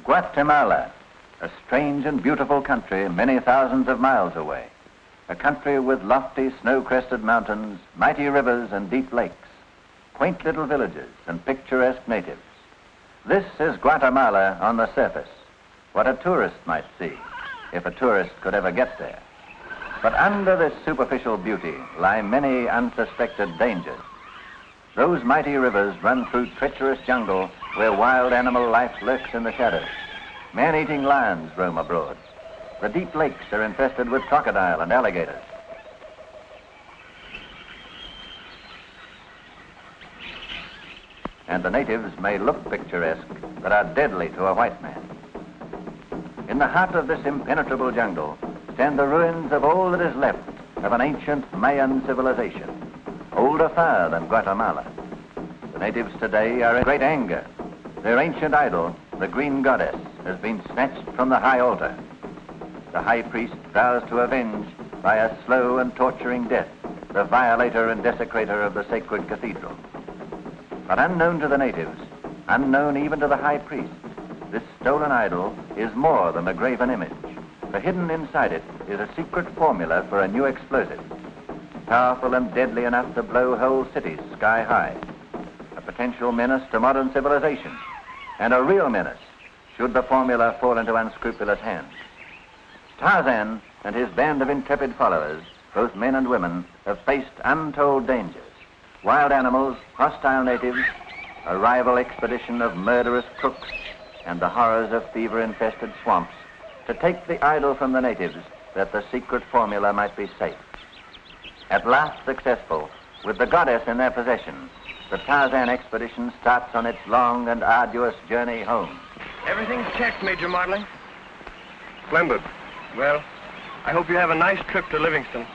Guatemala, a strange and beautiful country many thousands of miles away. A country with lofty snow-crested mountains, mighty rivers and deep lakes, quaint little villages and picturesque natives. This is Guatemala on the surface, what a tourist might see, if a tourist could ever get there. But under this superficial beauty lie many unsuspected dangers. Those mighty rivers run through treacherous jungle where wild animal life lurks in the shadows. Man-eating lions roam abroad. The deep lakes are infested with crocodile and alligators. And the natives may look picturesque, but are deadly to a white man. In the heart of this impenetrable jungle stand the ruins of all that is left of an ancient Mayan civilization, older far than Guatemala. The natives today are in great anger. Their ancient idol, the green goddess, has been snatched from the high altar. The high priest vows to avenge by a slow and torturing death the violator and desecrator of the sacred cathedral. But unknown to the natives, unknown even to the high priest, this stolen idol is more than a graven image. For hidden inside it is a secret formula for a new explosive, powerful and deadly enough to blow whole cities sky high, a potential menace to modern civilization, and a real menace should the formula fall into unscrupulous hands. Tarzan and his band of intrepid followers, both men and women, have faced untold dangers. Wild animals, hostile natives, a rival expedition of murderous crooks, and the horrors of fever-infested swamps, to take the idol from the natives that the secret formula might be safe. At last successful, with the goddess in their possession, the Tarzan expedition starts on its long and arduous journey home. Everything's checked, Major Martling. Splendid. Well, I hope you have a nice trip to Livingston.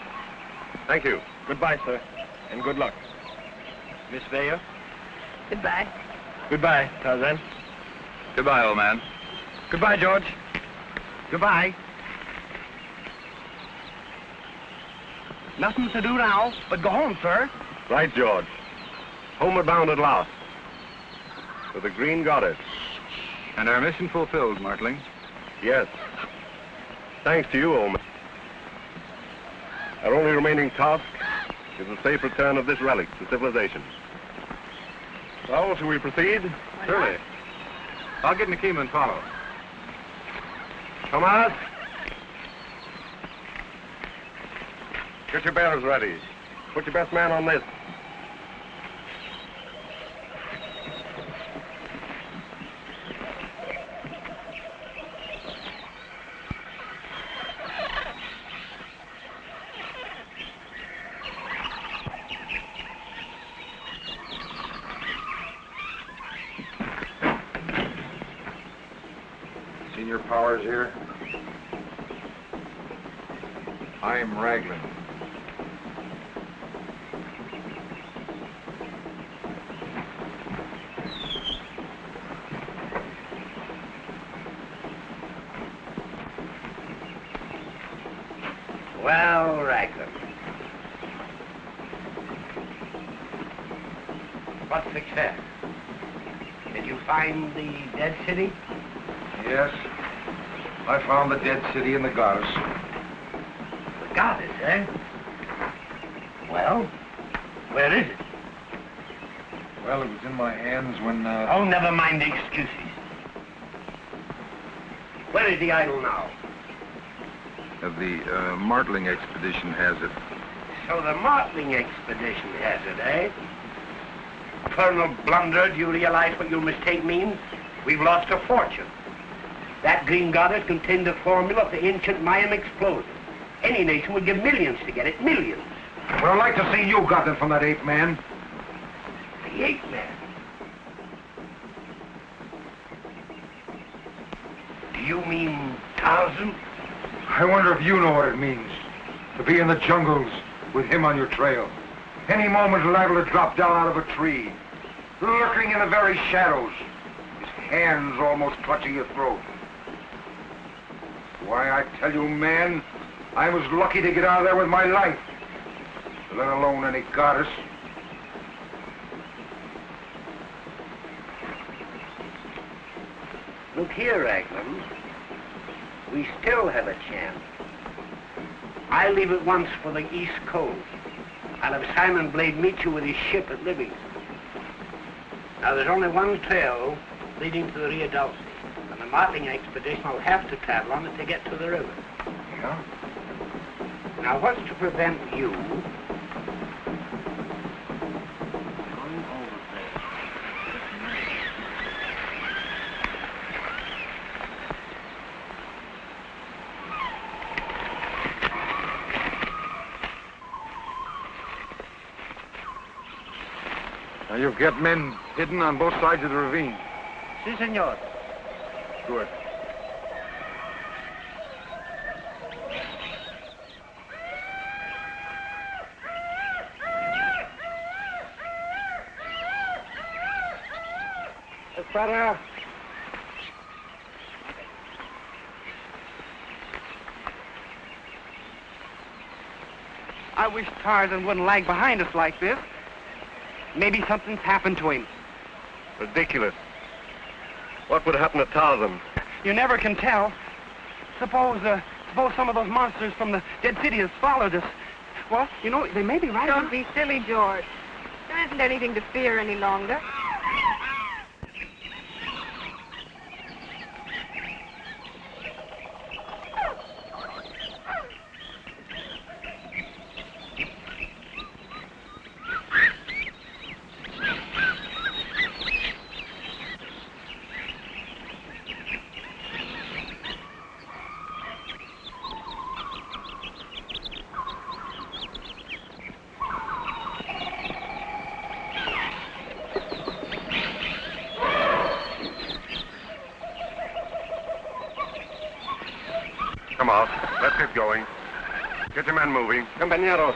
Thank you. Goodbye, sir, and good luck. Miss Vaya? Goodbye. Goodbye, Tarzan. Goodbye, old man. Goodbye, George. Goodbye. Nothing to do now but go home, sir. Right, George. Homeward bound at last. For the green goddess. And our mission fulfilled, Martling. Yes. Thanks to you, old man. Our only remaining task is the safe return of this relic to civilization. Well, shall we proceed? Surely. I'll get Nikema and follow. Thomas! Get your bearers ready. Put your best man on this. Senior Powers here. I'm Raglan. Well, Raglan. What success? Did you find the dead city? Yes. I found the dead city and the goddess. The goddess, eh? Well, where is it? Well, it was in my hands when, Oh, never mind the excuses. Where is the idol now? The Martling expedition has it. So the Martling expedition has it, eh? Colonel Blunder, do you realize what your mistake means? We've lost a fortune. That green goddess contained the formula of the ancient Mayan explosive. Any nation would give millions to get it, millions. Well, I'd like to see you got it from that ape man. The ape man? Do you mean Tarzan? I wonder if you know what it means to be in the jungles with him on your trail. Any moment liable to drop down out of a tree, lurking in the very shadows, his hands almost clutching your throat. Why, I tell you, man, I was lucky to get out of there with my life, let alone any goddess. Look here, Raglan. We still have a chance. I'll leave at once for the East Coast. I'll have Simon Blade meet you with his ship at Livingston. Now, there's only one trail leading to the Rio Dulce, and the Martling expedition will have to travel on it to get to the river. Yeah? Now, what's to prevent you going over there? Now, you've got men hidden on both sides of the ravine. Si, senor. Good. Para. I wish Tarzan wouldn't lag behind us like this. Maybe something's happened to him. Ridiculous. What would happen to Tarzan? You never can tell. Suppose some of those monsters from the dead city has followed us. Well, you know, they may be right. Don't be silly, George. There isn't anything to fear any longer. Come on, let's get going. Get your men moving. Compañeros.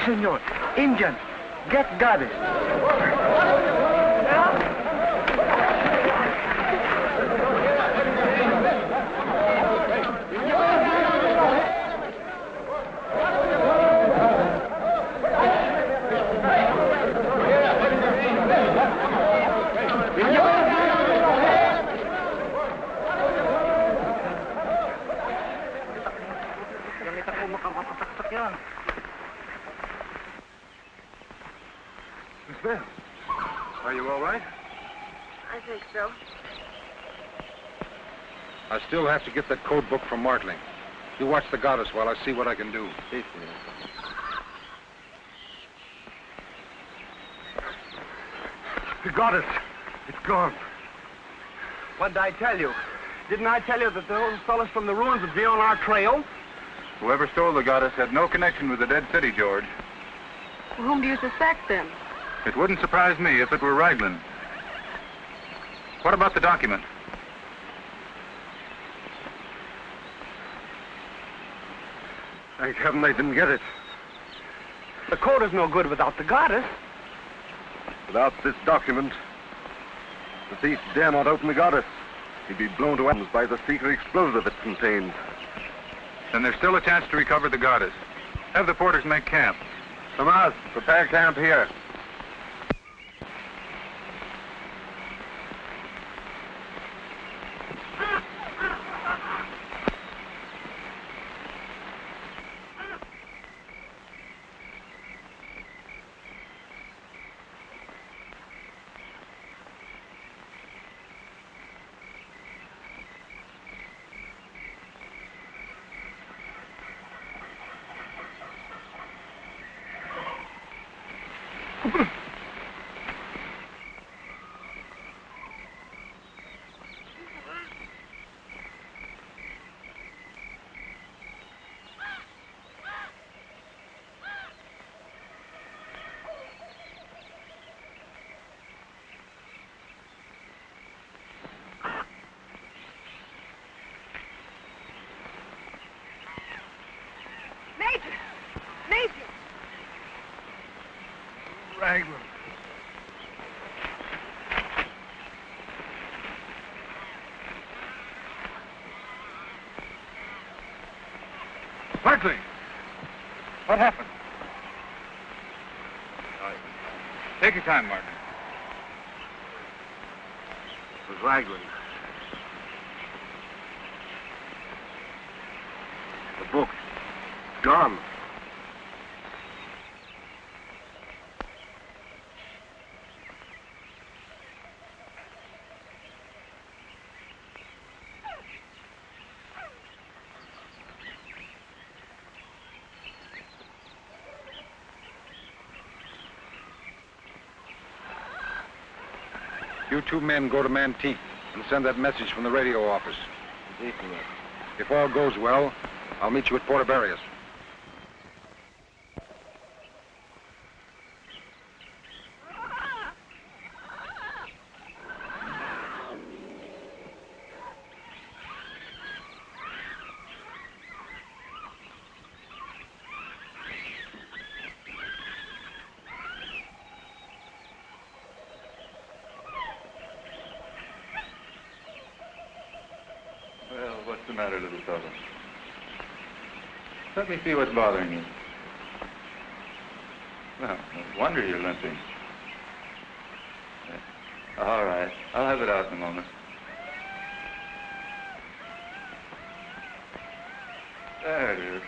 Senor, Indian, get goddess. Are you all right? I think so. I still have to get that code book from Martling. You watch the goddess while I see what I can do. The goddess. It's gone. What did I tell you? Didn't I tell you that those fellas from the ruins would be on our trail? Whoever stole the goddess had no connection with the dead city, George. Well, whom do you suspect, then? It wouldn't surprise me if it were Raglan. What about the document? Thank heaven I didn't get it. The code is no good without the goddess. Without this document, the thief dare not open the goddess. He'd be blown to atoms by the secret explosive it contains. Then there's still a chance to recover the goddess. Have the porters make camp. Tomas, prepare camp here. Raglan. Martling! What happened? Take your time, Martin. It was Raglan. The book. Gone. You two men go to Manteque and send that message from the radio office. If all goes well, I'll meet you at Portobello's. Well, what's the matter, little fellow? Let me see what's bothering you. Well, no wonder you're limping. All right, I'll have it out in a moment. There it is.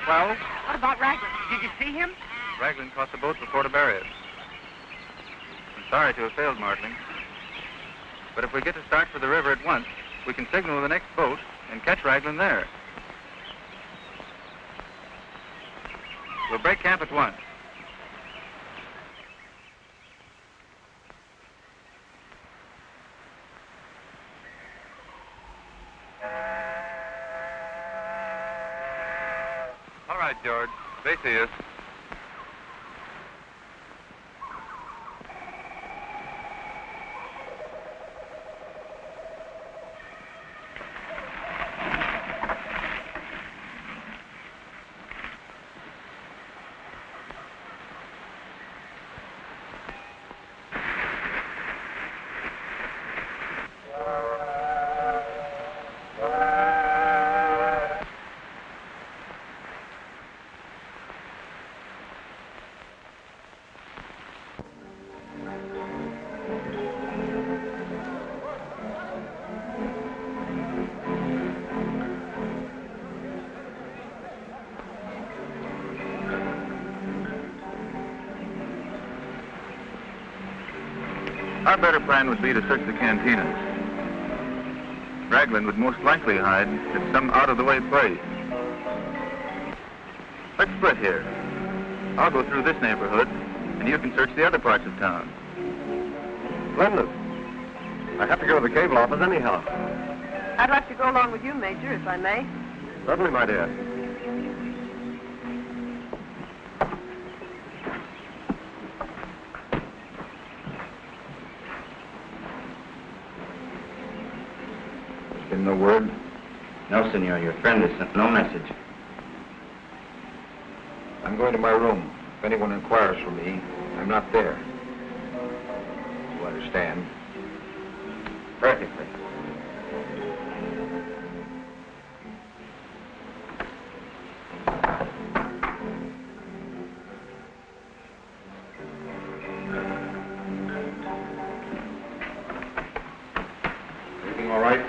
Well? What about Raglan? Did you see him? Raglan caught the boat before to bury it. I'm sorry to have failed, Martling. But if we get to start for the river at once, we can signal the next boat and catch Raglan there. We'll break camp at once. All right, George. They see us. Our better plan would be to search the cantinas. Raglan would most likely hide at some out-of-the-way place. Let's split here. I'll go through this neighborhood, and you can search the other parts of town. Splendid. I have to go to the cable office anyhow. I'd like to go along with you, Major, if I may. Certainly, my dear. No word? No, senor. Your friend has sent no message. I'm going to my room. If anyone inquires for me, I'm not there. You understand? Perfectly. Everything all right?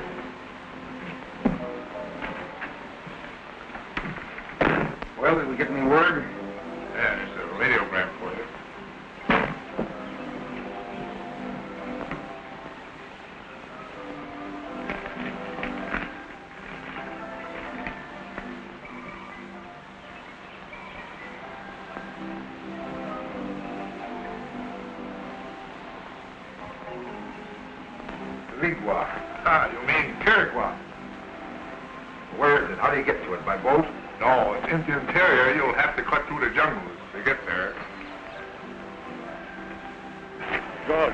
Well, did we get any word? Yeah, there's a radiogram for you. Ligua. Ah, you mean Kirigua. Where is it? How do you get to it? By boat? No, it's in the interior. You'll have to cut through the jungles to get there. Good.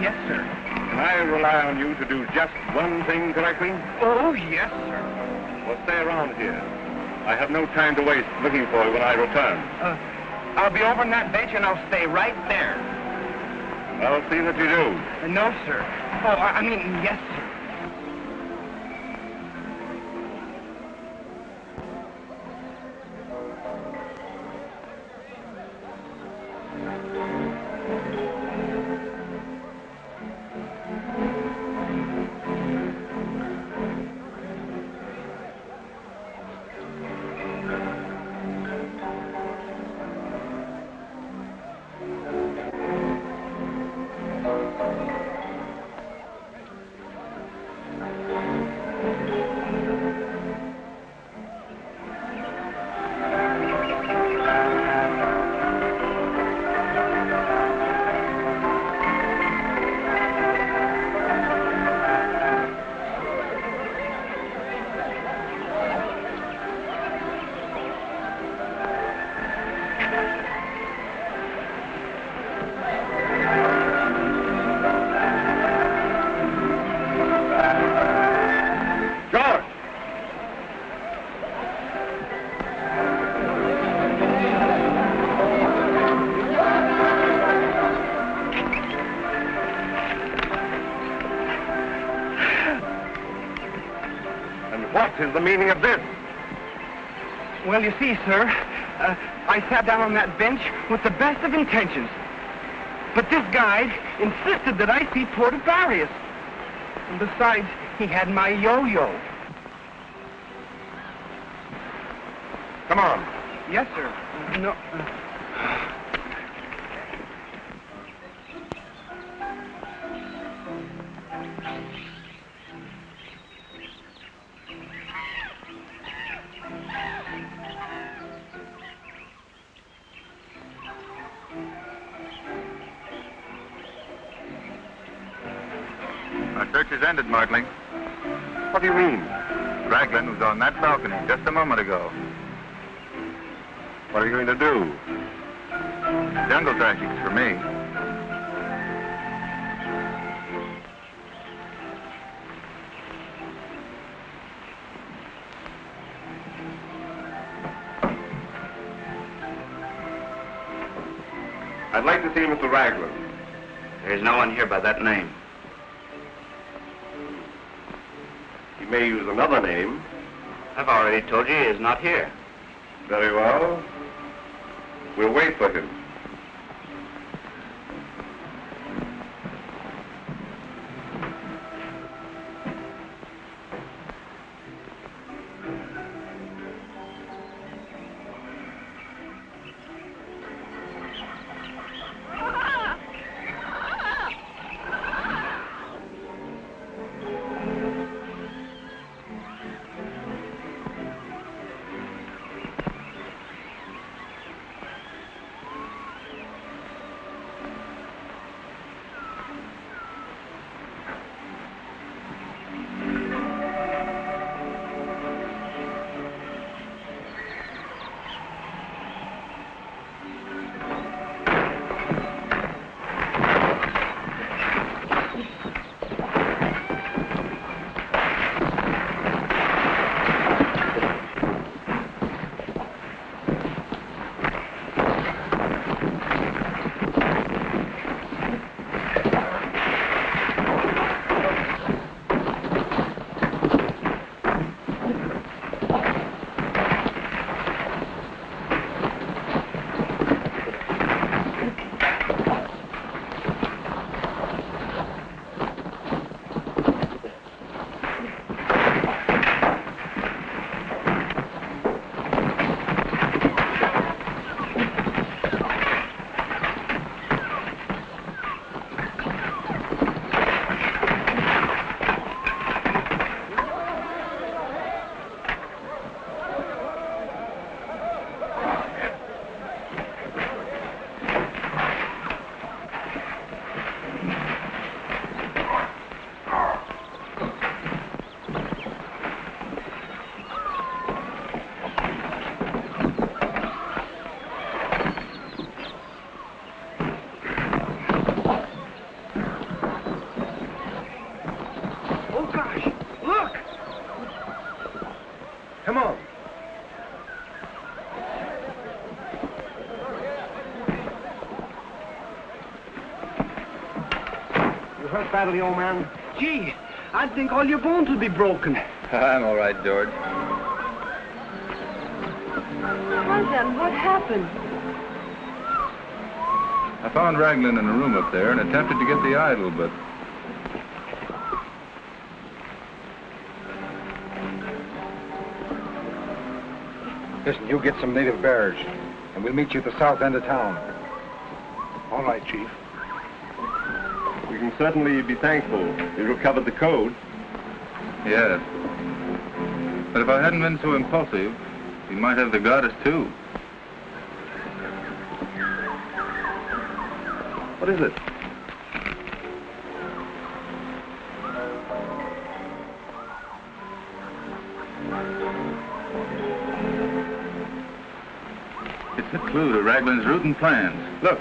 Yes, sir. Can I rely on you to do just one thing correctly? Oh, yes, sir. Well, stay around here. I have no time to waste looking for you when I return. I'll be over on that bench and I'll stay right there. I'll see that you do. No, sir. Oh, I mean, yes, sir. What is the meaning of this? Well, you see, sir, I sat down on that bench with the best of intentions. But this guide insisted that I see Port of Barrios. And besides, he had my yo-yo. Come Come on. Yes, sir. No. Our search is ended, Martling. What do you mean? Raglan was on that balcony just a moment ago. What are you going to do? Jungle traffics for me. I'd like to see Mr. Raglan. There's no one here by that name. He may use another name. I've already told you he is not here. Very well. We'll wait for him. Badly, old man. Gee, I'd think all your bones would be broken. I'm all right, George. Tarzan, what happened? I found Raglan in a room up there and attempted to get the idol, but... Listen, you get some native bearers, and we'll meet you at the south end of town. All right, Chief. We can certainly be thankful you recovered the code. Yes. But if I hadn't been so impulsive, he might have the goddess, too. What is it? It's a clue to Raglan's route and plans. Look.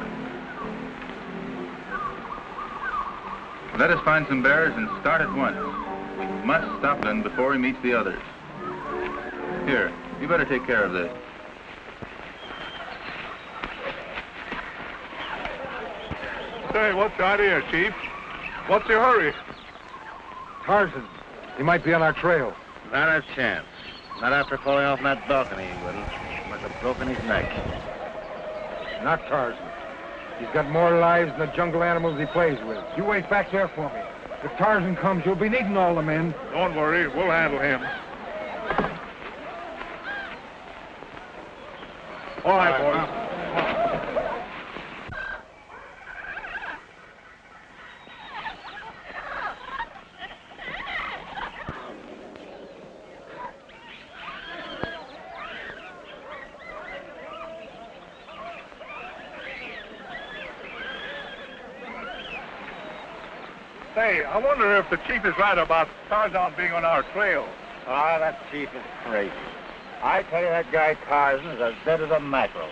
Let us find some bearers and start at once. We must stop them before he meets the others. Here, you better take care of this. Say, what's the idea, Chief? What's your hurry? Tarzan, he might be on our trail. Not a chance. Not after falling off that balcony, he wouldn't. He must have broken his neck. Not Tarzan. He's got more lives than the jungle animals he plays with. You wait back there for me. If Tarzan comes, you'll be needing all the men. Don't worry, we'll handle him. All right, boys. Say, I wonder if the chief is right about Tarzan being on our trail. Ah, that chief is crazy. I tell you, that guy Tarzan is as dead as a mackerel.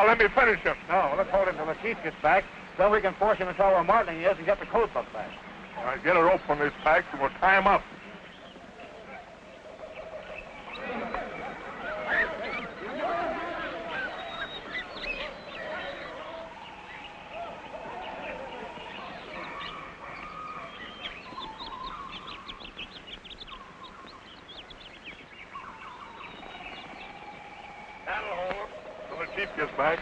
Let me finish him. No, let's hold him till the chief gets back. Then we can force him to tell where Martling is and get the coat book back. All right, get a rope from this pack and we'll tie him up. Chief gets back.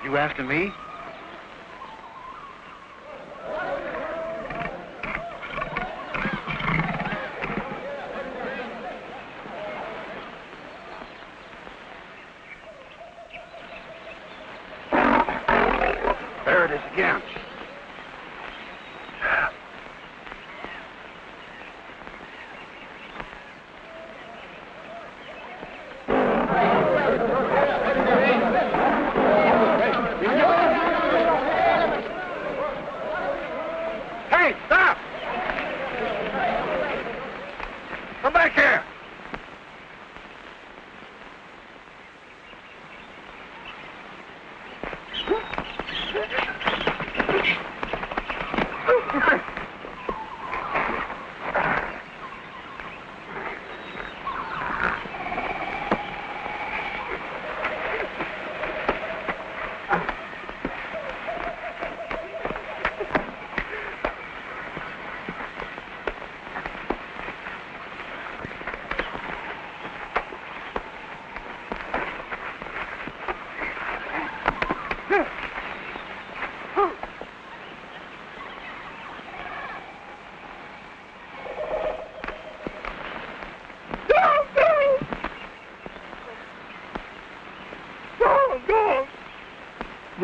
You asking me? There it is again. Hey, stop! Come back here!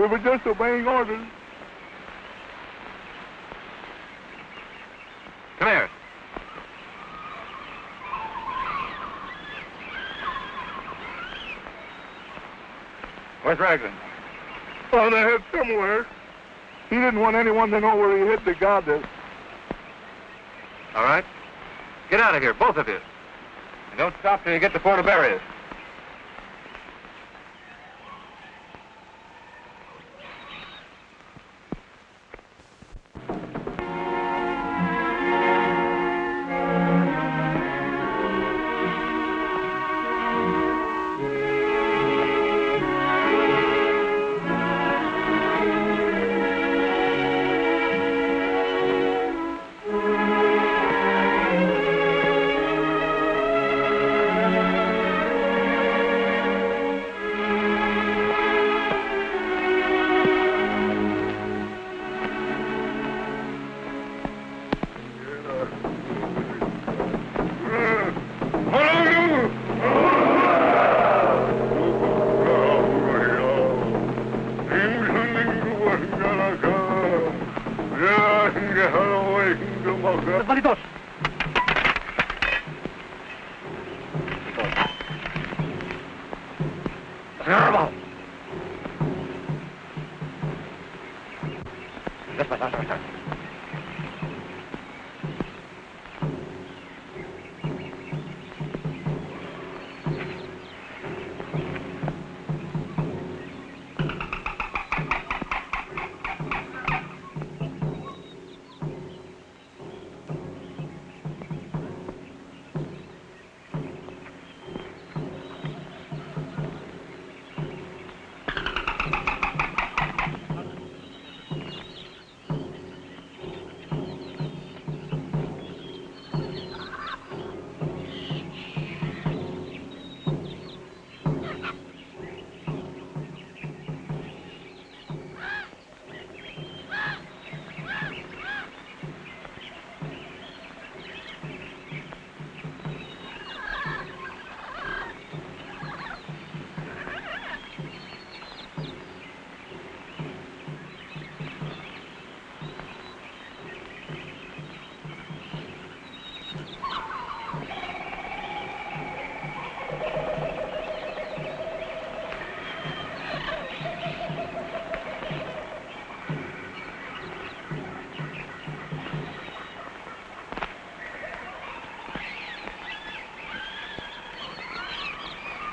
We were just obeying orders. Come here. Where's Raglan? On ahead somewhere. He didn't want anyone to know where he hid the goddess. All right. Get out of here, both of you. And don't stop till you get to Puerto Barrios.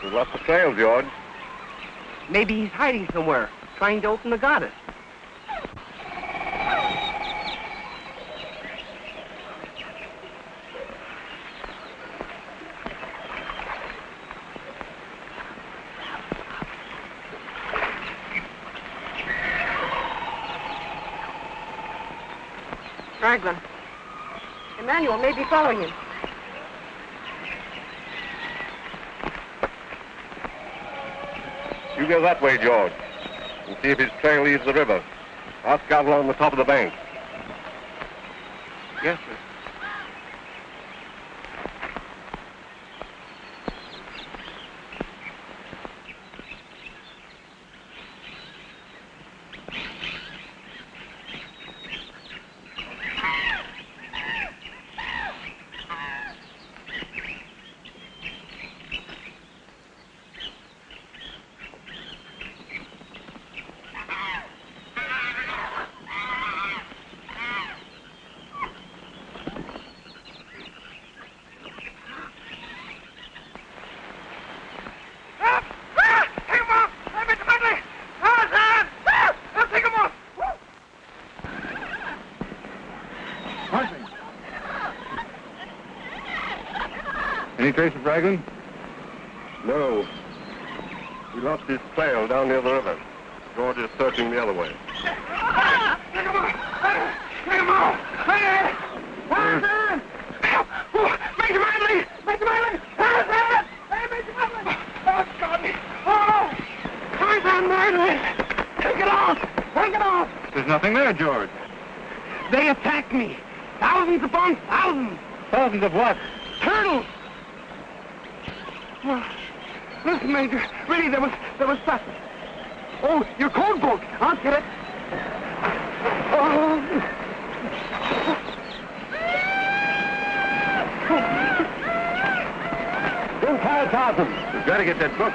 We lost the trail, George. Maybe he's hiding somewhere, trying to open the goddess. Raglan. Emmanuel may be following him. You go that way, George, and see if his trail leaves the river. I'll scout along the top of the bank. Yes, sir. Any trace of Raglan? No. We lost his trail down near the river. George is searching the other way. Take him off! Take him off! Tarzan! Major Martling! Major Martling! Tarzan! Hey, Major Martling! Oh, got me! Oh! Tarzan Martling! Take it off! Take it off! There's nothing there, George. They attacked me. Thousands upon thousands. Thousands of what? Turtles! Oh, listen, Major. Really, there was stuff. Oh, your code book. I'll get it. Oh. Don't tire Tarzan. We've got to get that book.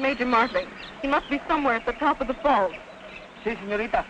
Major Martling. He must be somewhere at the top of the falls. Si, señorita.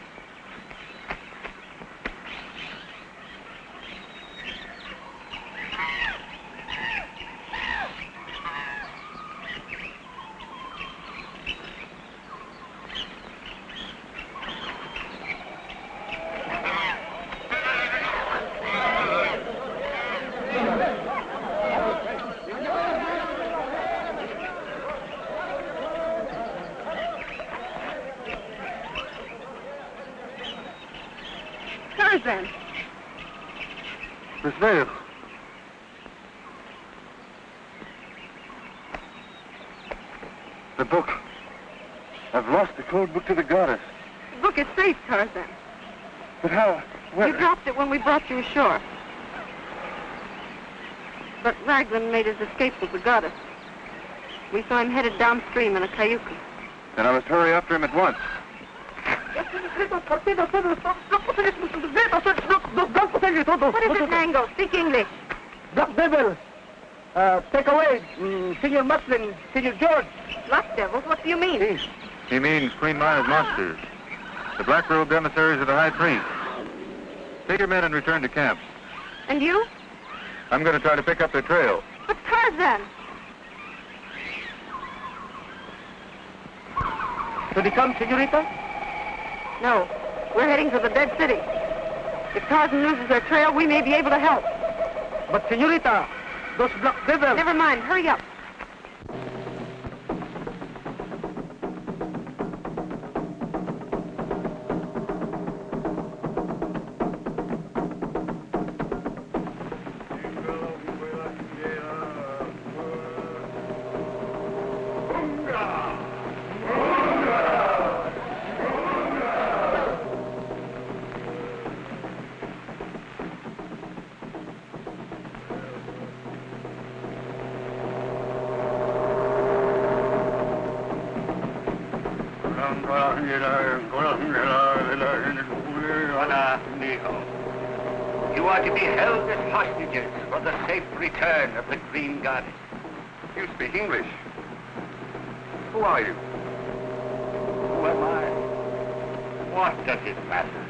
Tarzan. Miss Vale. The book. I've lost the code book to the goddess. The book is safe, Tarzan. But how? Where? You dropped it when we brought you ashore. But Raglan made his escape with the goddess. We saw him headed downstream in a cayuca. Then I must hurry after him at once. What is it, Mango? Speak English. Black Devil. Take away, Senor Martling, Senor George. Black devils? What do you mean? He means queen-minded monsters. The black-robed emissaries of the high priest. Take your men and return to camp. And you? I'm going to try to pick up their trail. But Tarzan! Should he come, señorita? No. We're heading for the dead city. If Tarzan loses their trail, we may be able to help. But, señorita, those black devils... Never mind. Hurry up. You are to be held as hostages for the safe return of the Green Goddess. You speak English. Who are you? Who am I? What does it matter?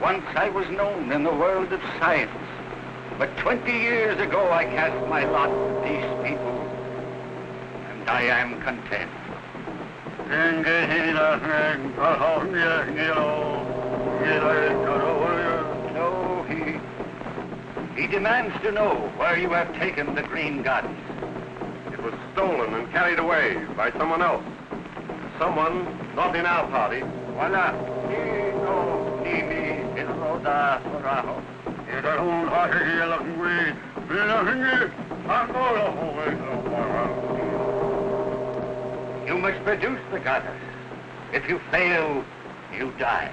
Once I was known in the world of science, but 20 years ago I cast my lot with these people, and I am content. No, he demands to know where you have taken the Green Goddess. It was stolen and carried away by someone else. Someone not in our party. Voila. You must produce the goddess. If you fail, you die.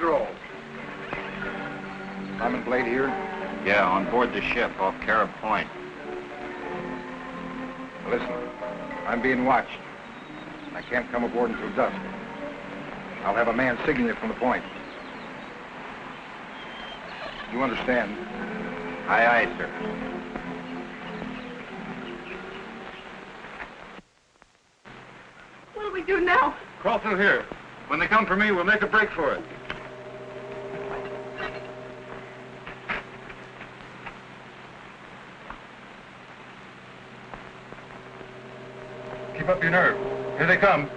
Dearholt. Simon Blade here? Yeah, on board the ship off Carib Point. Listen, I'm being watched. I can't come aboard until dusk. I'll have a man signal it from the point. You understand? Aye, aye, sir. What do we do now? Crawl through here. When they come for me, we'll make a break for it. Keep up your nerve. Here they come.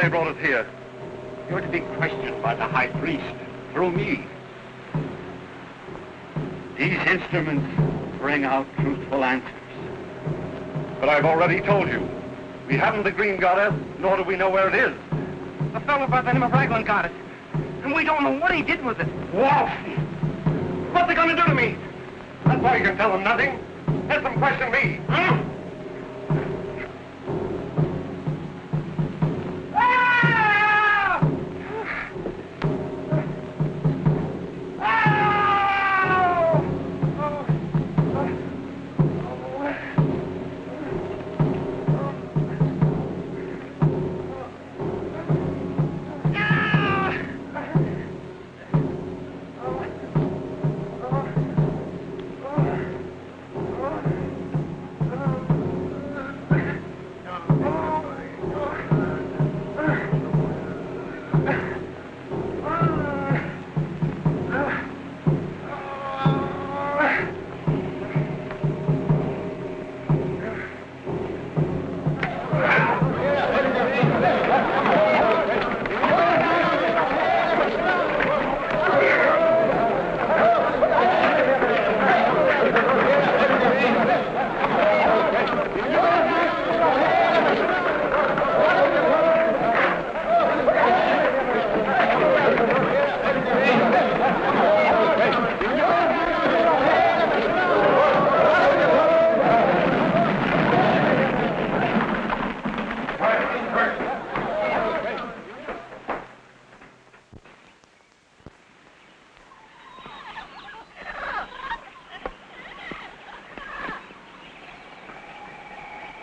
They brought us here. You're to be questioned by the high priest, through me. These instruments bring out truthful answers. But I've already told you. We haven't the green goddess, nor do we know where it is. A fellow by the name of Raglan got it. And we don't know what he did with it. Wolf! What's they gonna do to me? That's why you can tell them nothing. Let them question me. Huh?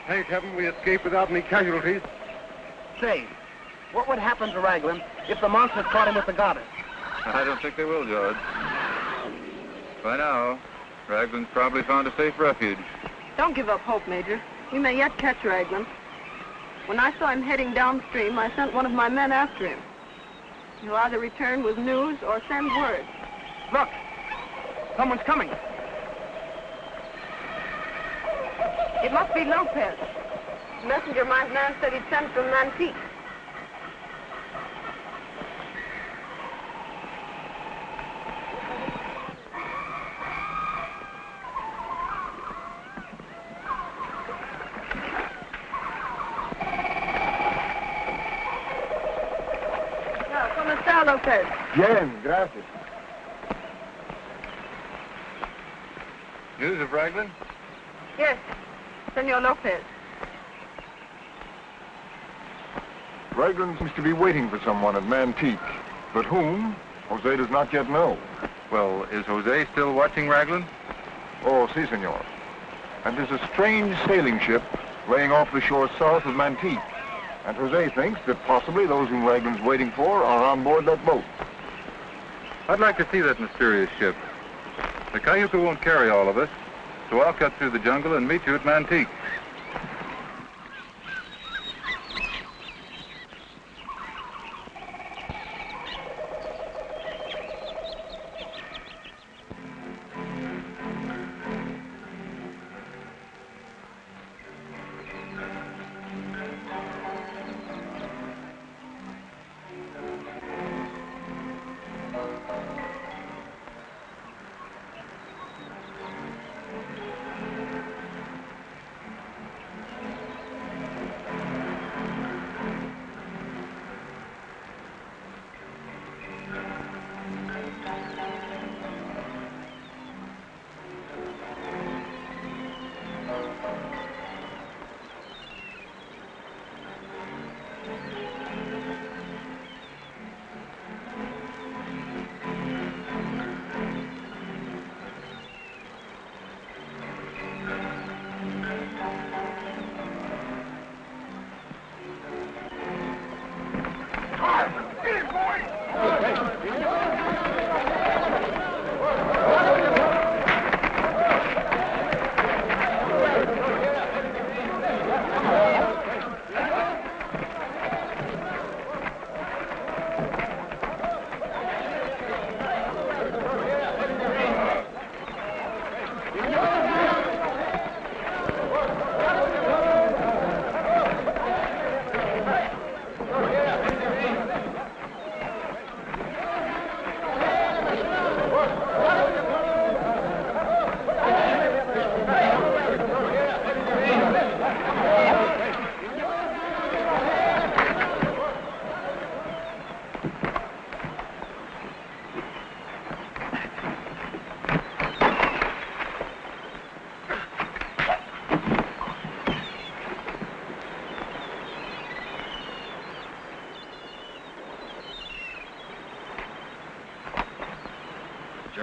Thank heaven we escaped without any casualties. Say, what would happen to Raglan if the monsters caught him with the goddess? I don't think they will, George. By now, Raglan's probably found a safe refuge. Don't give up hope, Major. We may yet catch Raglan. When I saw him heading downstream, I sent one of my men after him. He'll either return with news or send word. Look, someone's coming. It must be Lopez. The messenger my man said he'd sent from Nantique. No, ¿cómo está, Lopez? Bien, gracias. News of Raglan? Yes, Senor Lopez. Raglan seems to be waiting for someone at Mantique, but whom, Jose does not yet know. Well, is Jose still watching Raglan? Oh, si, senor. And there's a strange sailing ship laying off the shore south of Mantique. And Jose thinks that possibly those whom Raglan's waiting for are on board that boat. I'd like to see that mysterious ship. The Cayuca won't carry all of us, so I'll cut through the jungle and meet you at Mantique.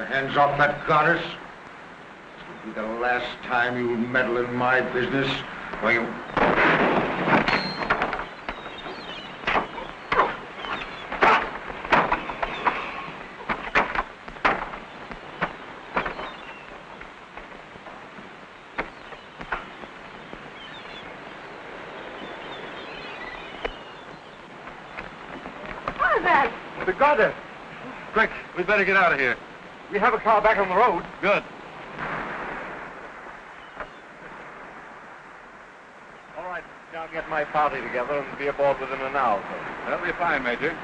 your hands off that goddess. This will be the last time you meddle in my business, or you... The goddess! Quick, we'd better get out of here. We have a car back on the road. Good. All right, I'll get my party together and be aboard within an hour. That'll be fine, Major.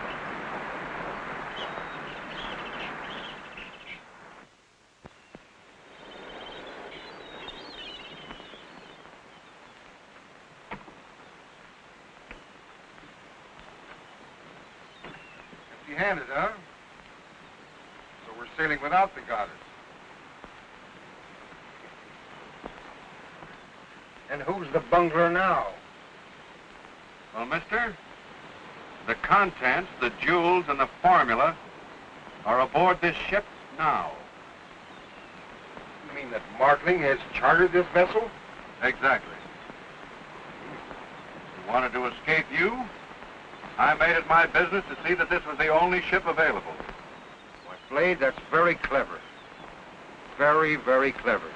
Empty-handed, huh? So we're sailing without the goddess. And who's the bungler now? Well, mister, the contents, the jewels, and the formula are aboard this ship now. You mean that Martling has chartered this vessel? Exactly. He wanted to escape you. I made it my business to see that this was the only ship available. Why, Blade, that's very clever. Very, very clever.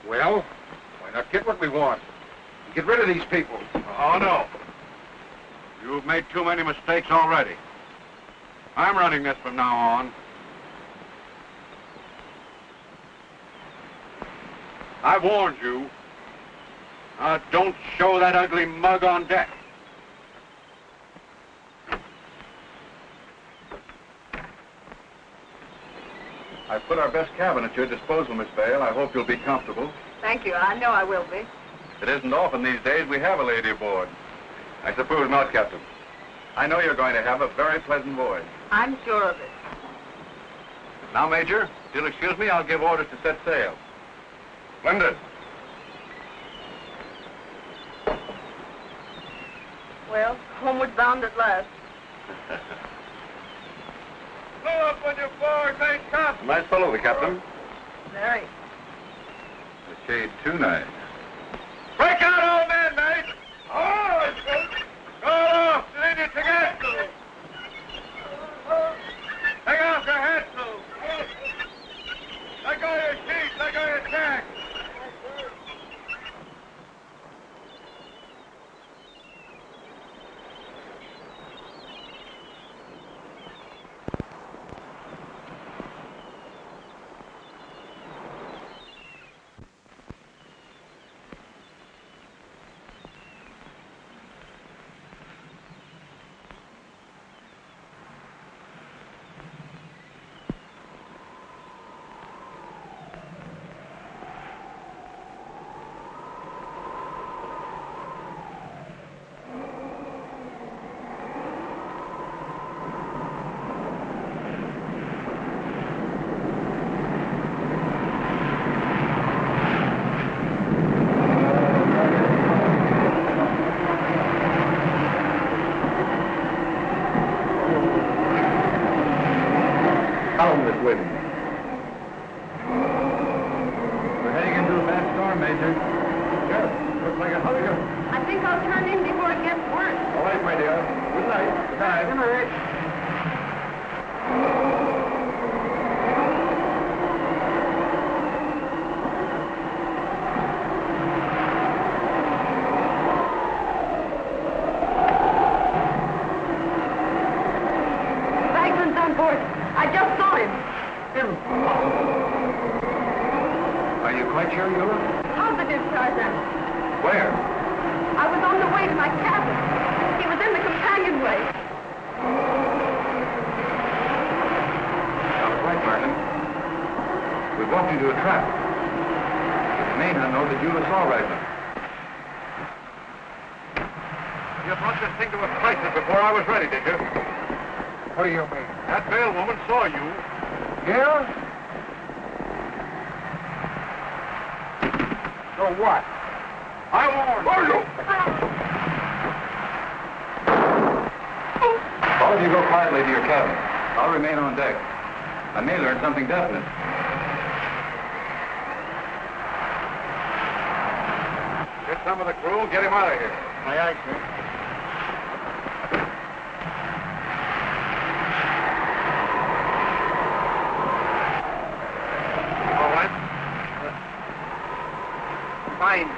Well, why not get what we want? Get rid of these people. Oh, no. You've made too many mistakes already. I'm running this from now on. I warned you. Don't show that ugly mug on deck. I put our best cabin at your disposal, Miss Vale. I hope you'll be comfortable. Thank you. I know I will be. It isn't often these days we have a lady aboard. I suppose not, Captain. I know you're going to have a very pleasant voyage. I'm sure of it. Now, Major, if you'll excuse me, I'll give orders to set sail. Splendid. Well, homeward bound at last. Blow up on your board, mate, Cap. Nice fellow, the captain. Very. A shade too nice. Break out, old man, mate! Oh, go off, lead it together. Take off your hat, Sue. Let go of your sheets, let go of your tack. Are you quite sure, Ula? Positive, Tarzan. Where? I was on the way to my cabin. He was in the companionway. That was right, Martin. We've walked into a trap. It may not know that Ula saw Raglan. You brought this thing to a crisis before I was ready, did you? What do you mean? That Vale woman saw you. Yeah? So what? I warned you. All of you go quietly to your cabin. I'll remain on deck. I may learn something definite. Get some of the crew and get him out of here. Aye, aye, sir. All right? Fine.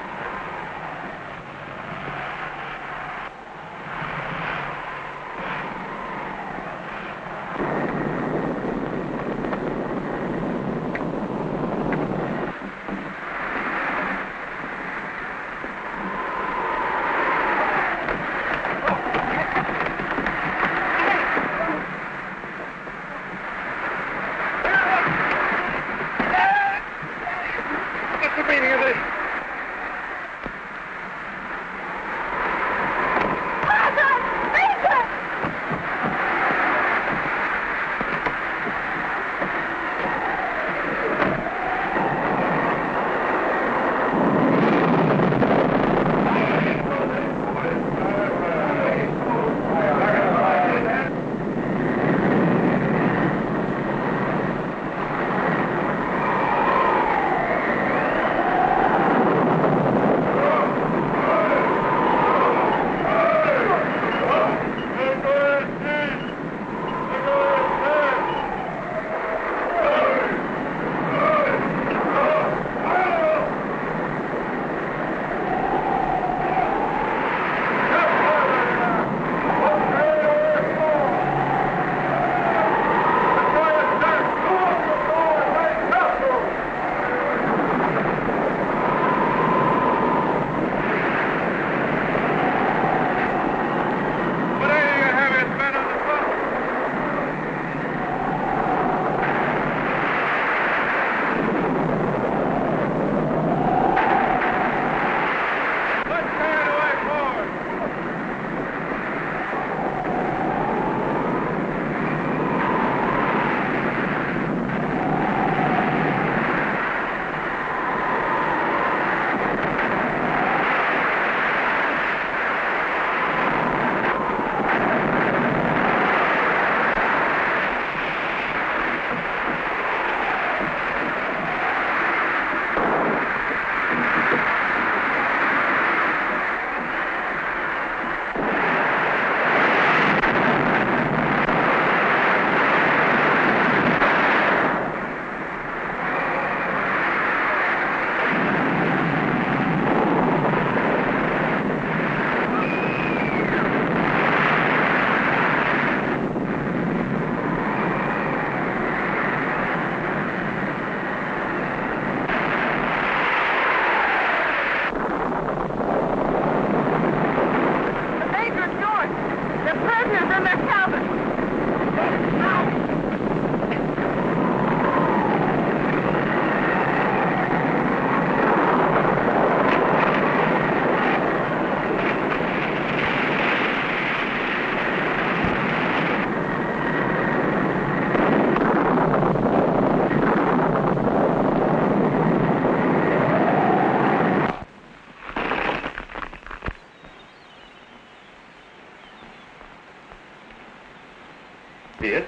Yes?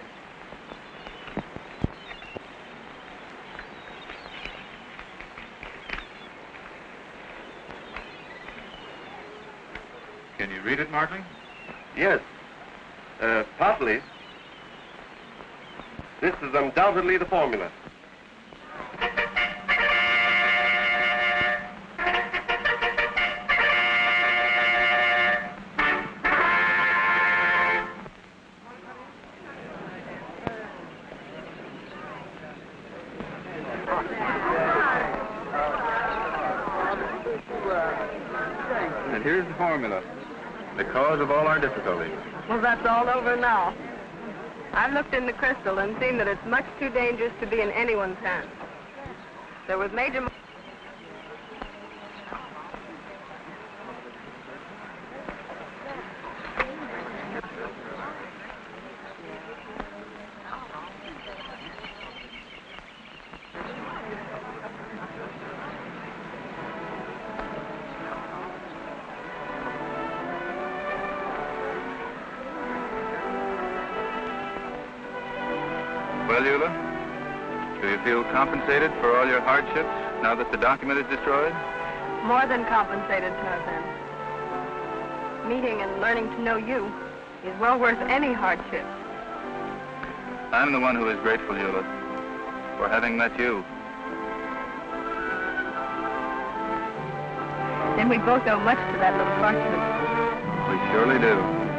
Can you read it, Martling? Yes. Partly. This is undoubtedly the formula. And here's the formula. The cause of all our difficulties. Well, that's all over now. I've looked in the crystal and seen that it's much too dangerous to be in anyone's hands. There was Major... Well, Ula, do you feel compensated for all your hardships now that the document is destroyed? More than compensated, Tarzan. Meeting and learning to know you is well worth any hardship. I'm the one who is grateful, Ula, for having met you. Then we both owe much to that little parchment. We surely do.